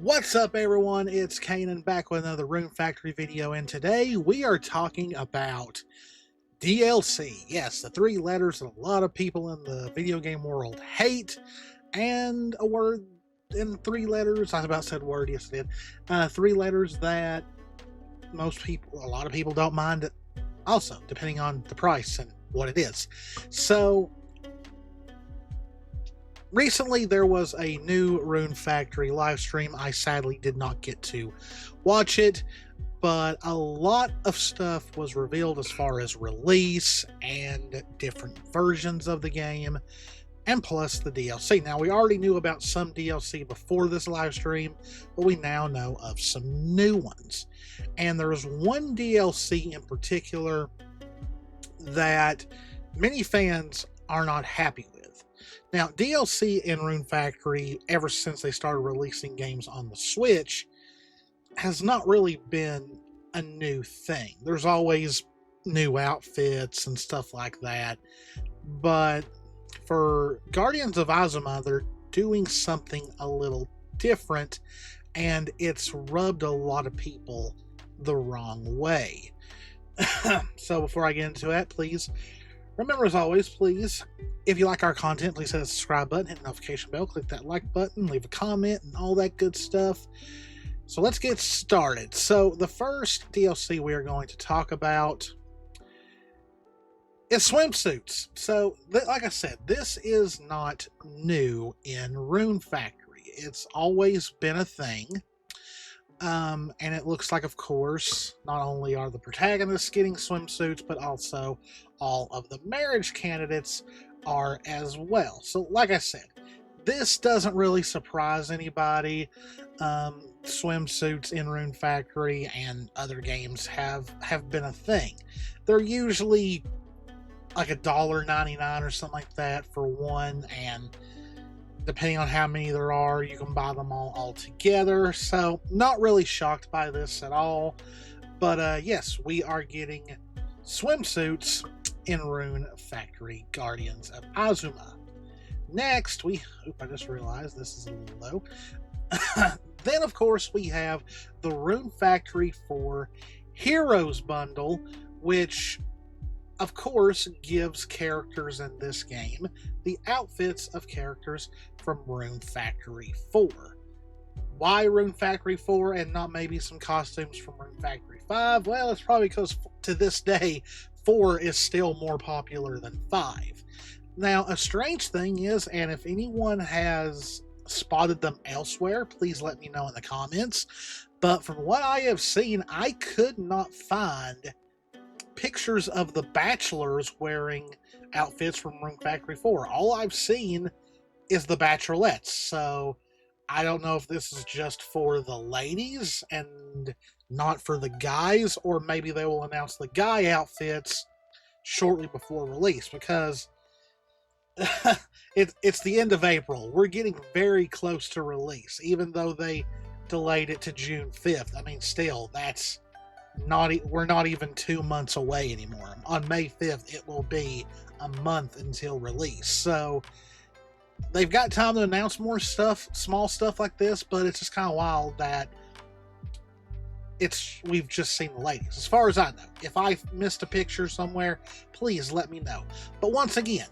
What's up, everyone? It's Cannan back with another Rune Factory video, and today we are talking about DLC. Yes, the three letters that a lot of people in the video game world hate, and a word in three letters. I about said word, yes, I did. Three letters that a lot of people don't mind. Also, depending on the price and what it is. So, recently, there was a new Rune Factory live stream. I sadly did not get to watch it, but a lot of stuff was revealed as far as release and different versions of the game, and plus the DLC. Now, we already knew about some DLC before this live stream, but we now know of some new ones. And there's one DLC in particular that many fans are not happy with. Now, DLC in Rune Factory, ever since they started releasing games on the Switch, has not really been a new thing. There's always new outfits and stuff like that. But for Guardians of Azuma, they're doing something a little different, and it's rubbed a lot of people the wrong way. So before I get into that, please remember, as always, please, if you like our content, please hit the subscribe button, hit the notification bell, click that like button, leave a comment, and all that good stuff. So let's get started. So the first DLC we are going to talk about is swimsuits. So, like I said, this is not new in Rune Factory. It's always been a thing. And it looks like, of course, not only are the protagonists getting swimsuits, but also all of the marriage candidates are as well. So, like I said, this doesn't really surprise anybody. Swimsuits in Rune Factory and other games have been a thing. They're usually like $1.99 or something like that for one, and depending on how many there are, you can buy them all together. So, not really shocked by this at all. But yes, we are getting swimsuits in Rune Factory Guardians of Azuma. Next, I just realized this is a little low. Then, of course, we have the Rune Factory 4 Heroes Bundle, which, of course, gives characters in this game the outfits of characters from Rune Factory 4. Why Rune Factory 4 and not maybe some costumes from Rune Factory 5? Well, it's probably because to this day, 4 is still more popular than 5. Now, a strange thing is, and if anyone has spotted them elsewhere, please let me know in the comments, but from what I have seen, I could not find pictures of the bachelors wearing outfits from Rune Factory 4. All I've seen is the bachelorettes, so I don't know if this is just for the ladies and not for the guys, or maybe they will announce the guy outfits shortly before release, because it's the end of April. We're getting very close to release, even though they delayed it to June 5th. I mean, still, that's we're not even 2 months away anymore. On May 5th, it will be a month until release. So they've got time to announce more stuff, small stuff like this, but it's just kind of wild that we've just seen the ladies. As far as I know, if I missed a picture somewhere, please let me know. But once again,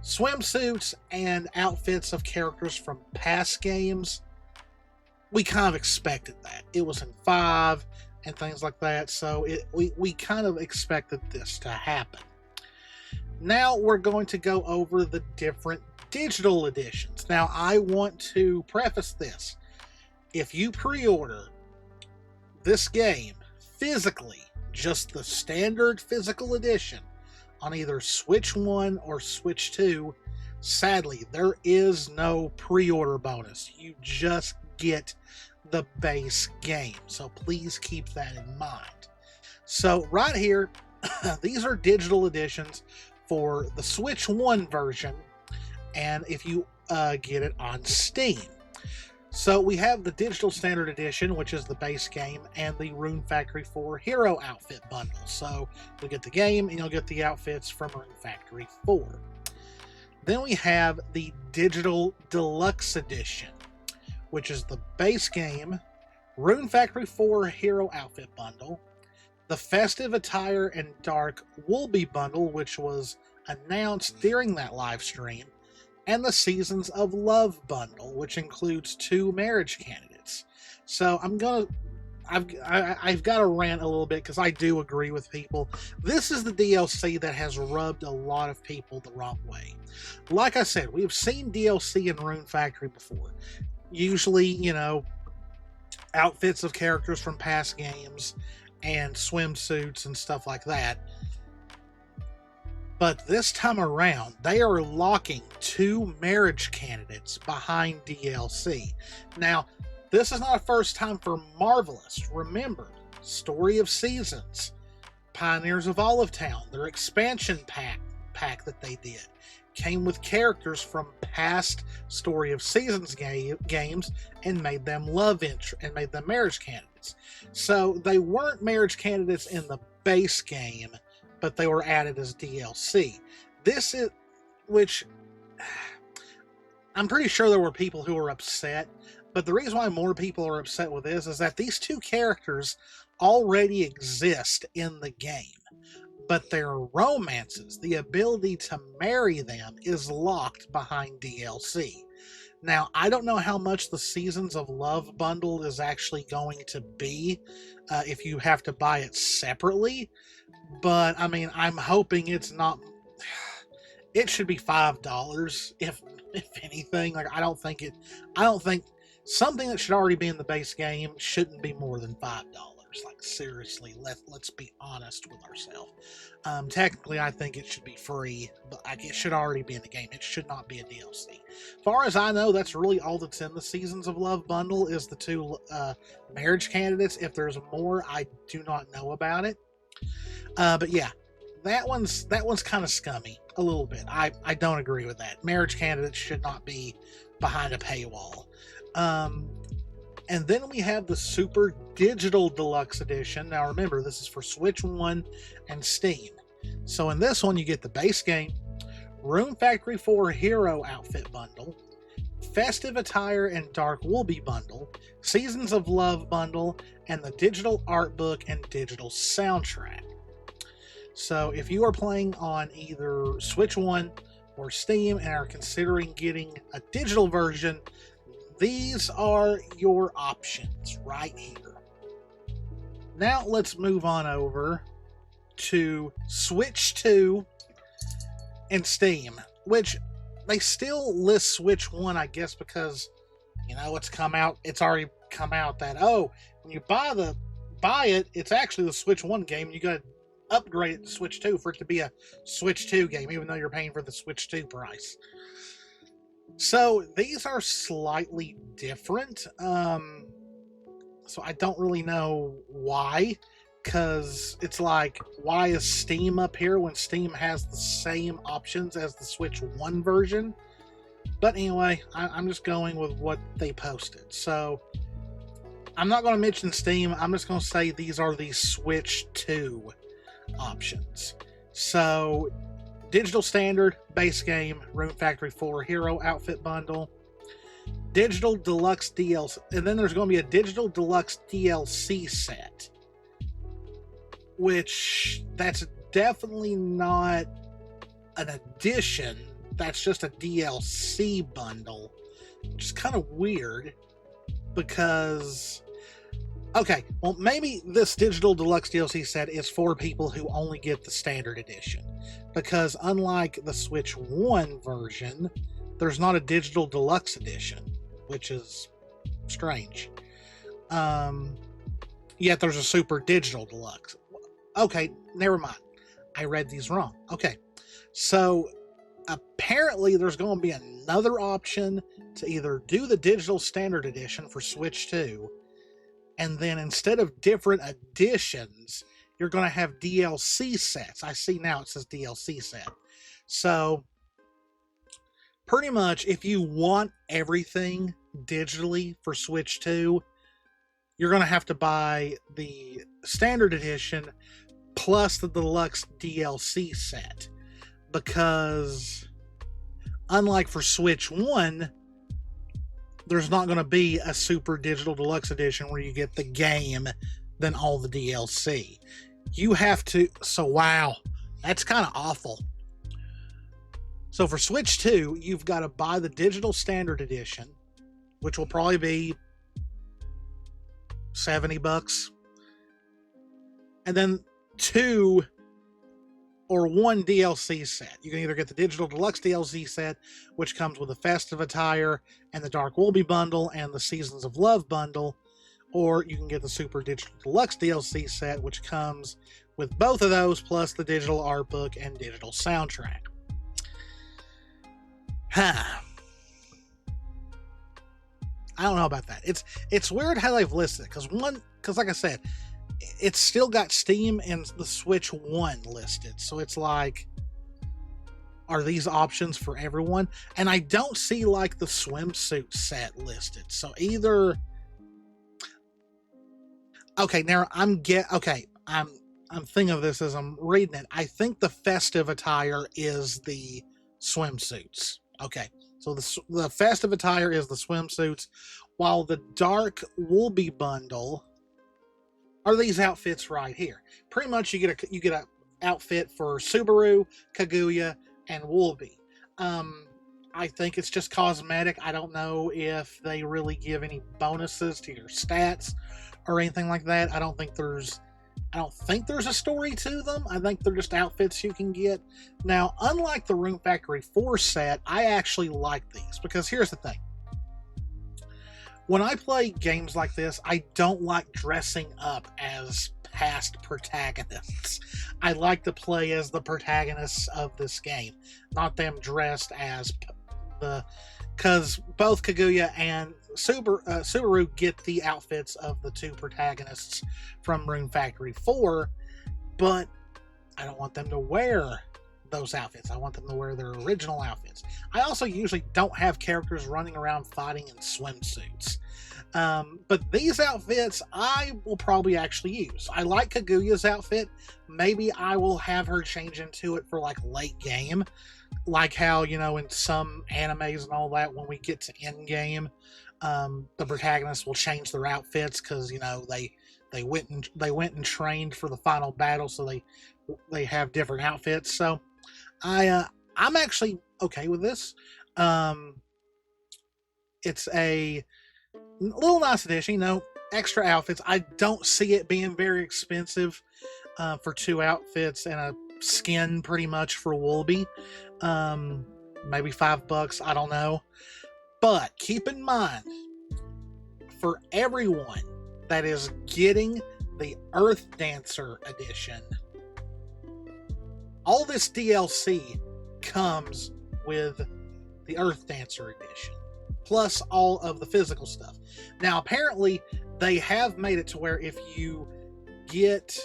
swimsuits and outfits of characters from past games, we kind of expected that. It was in 5 and things like that, so we kind of expected this to happen. Now we're going to go over the different digital editions. Now, I want to preface this. If you pre-order this game physically, just the standard physical edition, on either Switch 1 or Switch 2, sadly, there is no pre-order bonus. You just get the base game. So please keep that in mind. So right here, these are digital editions for the Switch 1 version, and if you get it on Steam. So we have the digital standard edition, which is the base game, and the Rune Factory 4 Hero Outfit Bundle. So you'll get the game and you'll get the outfits from Rune Factory 4. Then we have the Digital Deluxe Edition, which is the base game, Rune Factory 4 Hero Outfit Bundle, the Festive Attire and Dark Woolby Bundle, which was announced during that live stream, and the Seasons of Love Bundle, which includes 2 marriage candidates. So I've got to rant a little bit because I do agree with people. This is the DLC that has rubbed a lot of people the wrong way. Like I said, we've seen DLC in Rune Factory before. Usually, you know, outfits of characters from past games and swimsuits and stuff like that. But this time around, they are locking 2 marriage candidates behind DLC. Now, this is not a first time for Marvelous. Remember, Story of Seasons, Pioneers of Olive Town, their expansion pack that they did, came with characters from past Story of Seasons games and made them made them marriage candidates. So they weren't marriage candidates in the base game, but they were added as DLC. Which I'm pretty sure there were people who were upset, but the reason why more people are upset with this is that these 2 characters already exist in the game, but their romances, the ability to marry them, is locked behind DLC. Now, I don't know how much the Seasons of Love bundle is actually going to be if you have to buy it separately, but I mean, I'm hoping it's not. It should be $5 if anything. Like, I don't think something that should already be in the base game shouldn't be more than $5. Like, seriously, let's be honest with ourselves. Technically, I think it should be free, but it should already be in the game. It should not be a DLC. As far as I know, that's really all that's in the Seasons of Love bundle is the 2 marriage candidates. If there's more, I do not know about it. But yeah, that one's kind of scummy a little bit. I don't agree with that. Marriage candidates should not be behind a paywall. And then we have the Super Digital Deluxe Edition. Now remember, this is for Switch 1 and Steam. So in this one, you get the base game, Rune Factory 4 Hero Outfit Bundle, Festive Attire and Dark Woolby Bundle, Seasons of Love Bundle, and the Digital Art Book and Digital Soundtrack. So if you are playing on either Switch 1 or Steam and are considering getting a digital version, these are your options right here. Now let's move on over to Switch 2 and Steam, which they still list Switch 1, I guess, because, you know, it's already come out that, oh, when you buy it, it's actually the Switch 1 game, and you got to upgrade it to Switch 2 for it to be a Switch 2 game, even though you're paying for the Switch 2 price. So these are slightly different. So I don't really know why, because it's like, why is Steam up here when Steam has the same options as the Switch 1 version? But anyway, I'm just going with what they posted. So I'm not going to mention Steam. I'm just going to say these are the Switch 2 options. So Digital Standard, base game, Rune Factory 4 Hero Outfit Bundle, Digital Deluxe DLC, and then there's going to be a Digital Deluxe DLC set, which that's definitely not an addition, that's just a DLC bundle, which is kind of weird, because, okay, well, maybe this Digital Deluxe DLC set is for people who only get the Standard Edition, because unlike the Switch 1 version, there's not a Digital Deluxe Edition, which is strange. Yet there's a Super Digital Deluxe. Okay, never mind. I read these wrong. Okay, so apparently there's going to be another option to either do the Digital Standard Edition for Switch 2, and then instead of different editions, you're going to have DLC sets. I see now it says DLC set. So pretty much, if you want everything digitally for Switch 2, you're going to have to buy the Standard Edition plus the Deluxe DLC set. Because unlike for Switch 1, there's not going to be a Super Digital Deluxe Edition where you get the game, then all the DLC. You have to, so wow, that's kind of awful. So for Switch 2, you've got to buy the Digital Standard Edition, which will probably be $70. And then 2 or 1 DLC set. You can either get the Digital Deluxe DLC set, which comes with the Festive Attire and the Dark Wolby bundle and the Seasons of Love bundle, or you can get the Super Digital Deluxe DLC set, which comes with both of those, plus the digital art book and digital soundtrack. I don't know about that. It's weird how they've listed it, because like I said, it's still got Steam and the Switch 1 listed. So it's like, are these options for everyone? And I don't see like the swimsuit set listed. So either, okay, now I'm thinking of this as I'm reading it. I think the Festive Attire is the swimsuits. Okay, so the Festive Attire is the swimsuits, while the Dark Wolby bundle are these outfits right here. Pretty much you get a outfit for Subaru, Kaguya, and Wolby. I think it's just cosmetic. I don't know if they really give any bonuses to your stats or anything like that. I don't think there's a story to them. I think they're just outfits you can get. Now, unlike the Rune Factory 4 set, I actually like these, because here's the thing. When I play games like this, I don't like dressing up as past protagonists. I like to play as the protagonists of this game, not them dressed as because both Kaguya and Subaru get the outfits of the 2 protagonists from Rune Factory 4, but I don't want them to wear those outfits. I want them to wear their original outfits. I also usually don't have characters running around fighting in swimsuits. But these outfits I will probably actually use. I like Kaguya's outfit. Maybe I will have her change into it for like late game. Like how, in some animes and all that, when we get to end game, the protagonists will change their outfits because, they went and trained for the final battle, so they have different outfits. So I'm actually okay with this. It's a little nice addition, extra outfits. I don't see it being very expensive for 2 outfits and a skin pretty much for Wolby. Maybe $5, I don't know. But keep in mind, for everyone that is getting the Earth Dancer edition, all this DLC comes with the Earth Dancer edition, plus all of the physical stuff. Now, apparently, they have made it to where if you get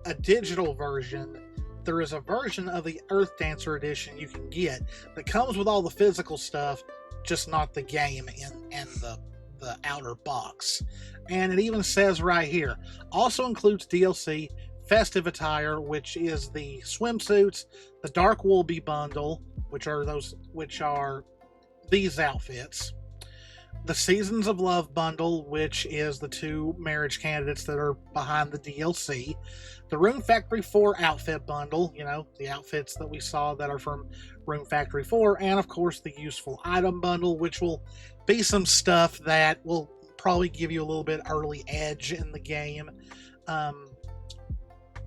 a digital version, there is a version of the Earth Dancer edition you can get that comes with all the physical stuff, just not the game and the outer box. And it even says right here, also includes DLC, Festive Attire, which is the swimsuits, the Dark Wolby bundle, which are these outfits, the Seasons of Love bundle, which is the 2 marriage candidates that are behind the DLC, the Rune Factory 4 outfit bundle, the outfits that we saw that are from Rune Factory 4, and of course the useful item bundle, which will be some stuff that will probably give you a little bit early edge in the game.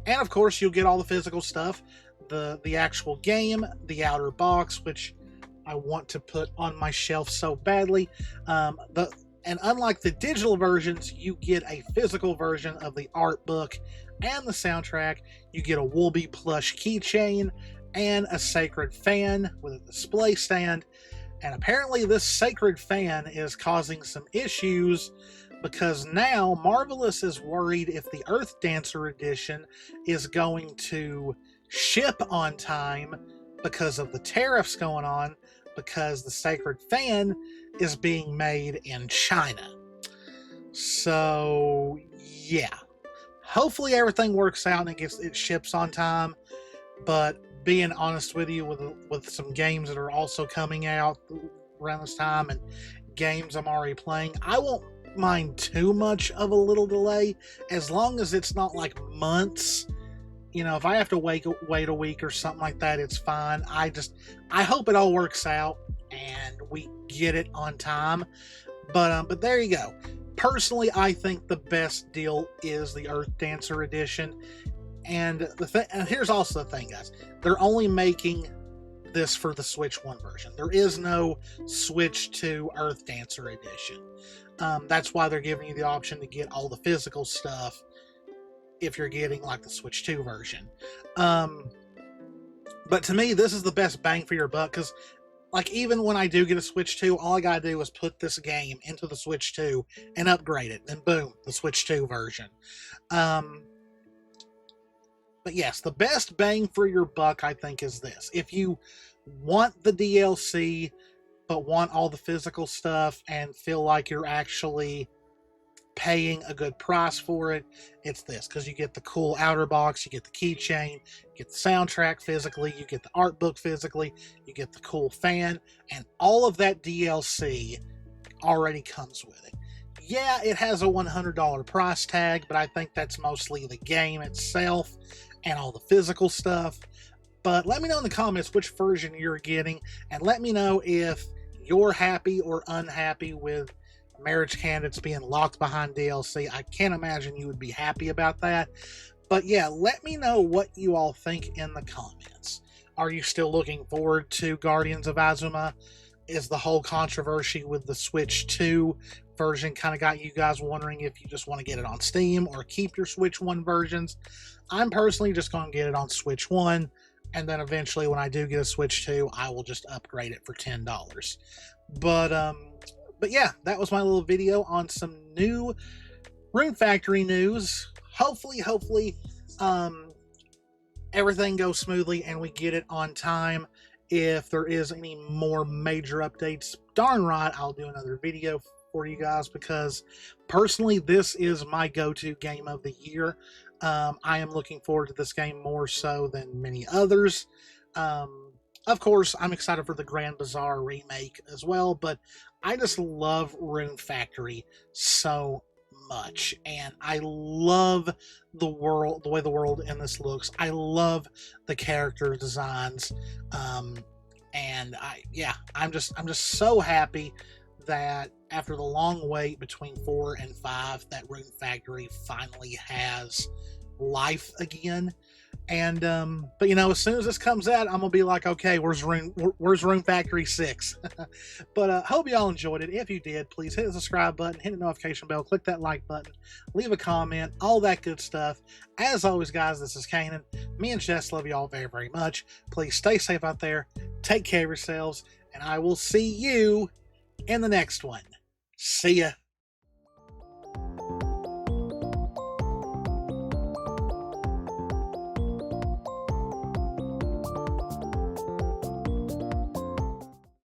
And of course you'll get all the physical stuff, the actual game, the outer box, which I want to put on my shelf so badly. And unlike the digital versions, you get a physical version of the art book and the soundtrack. You get a Wolby plush keychain and a sacred fan with a display stand. And apparently this sacred fan is causing some issues, because now Marvelous is worried if the Earth Dancer edition is going to ship on time because of the tariffs going on, because the sacred fan is being made in China. So yeah, hopefully everything works out and it ships on time. But being honest with you, with some games that are also coming out around this time, and games I'm already playing, I won't mind too much of a little delay, as long as it's not like months. You know, if I have to wait a week or something like that, it's fine. I hope it all works out and we get it on time. But there you go. Personally, I think the best deal is the Earth Dancer edition. And here's also the thing, guys. They're only making this for the Switch 1 version. There is no Switch 2 Earth Dancer edition. That's why they're giving you the option to get all the physical stuff if you're getting like the Switch 2 version. But to me, this is the best bang for your buck, because like even when I do get a Switch 2, all I gotta do is put this game into the Switch 2 and upgrade it, and boom, the Switch 2 version. But yes, the best bang for your buck, I think, is this. If you want the DLC, but want all the physical stuff and feel like you're actually paying a good price for it, it's this, because you get the cool outer box, you get the keychain, you get the soundtrack physically, you get the art book physically, you get the cool fan, and all of that DLC already comes with it. Yeah, it has a $100 price tag, but I think that's mostly the game itself and all the physical stuff. But let me know in the comments which version you're getting, and let me know if you're happy or unhappy with Marriage Candidates being locked behind DLC. I can't imagine you would be happy about that. But yeah, let me know what you all think in the comments. Are you still looking forward to Guardians of Azuma? Is the whole controversy with the Switch 2 version kind of got you guys wondering if you just want to get it on Steam or keep your Switch 1 versions? I'm personally just going to get it on Switch 1, and then eventually when I do get a Switch 2, I will just upgrade it for $10. But yeah, that was my little video on some new Rune Factory news. Hopefully, everything goes smoothly and we get it on time. If there is any more major updates, darn right, I'll do another video for you guys, because personally, this is my go-to game of the year. I am looking forward to this game more so than many others. Of course, I'm excited for the Grand Bazaar remake as well, but I just love Rune Factory so much, and I love the world, the way the world in this looks. I love the character designs, and I'm just so happy that after the long wait between 4 and 5, that Rune Factory finally has life again. And but you know, as soon as this comes out, I'm gonna be like, okay, where's Rune Factory 6? But hope y'all enjoyed it. If you did, please hit the subscribe button, hit the notification bell, click that like button, leave a comment, all that good stuff. As always, guys, this is Cannan. Me and Jess love you all very, very much. Please stay safe out there, take care of yourselves, and I will see you in the next one. See ya.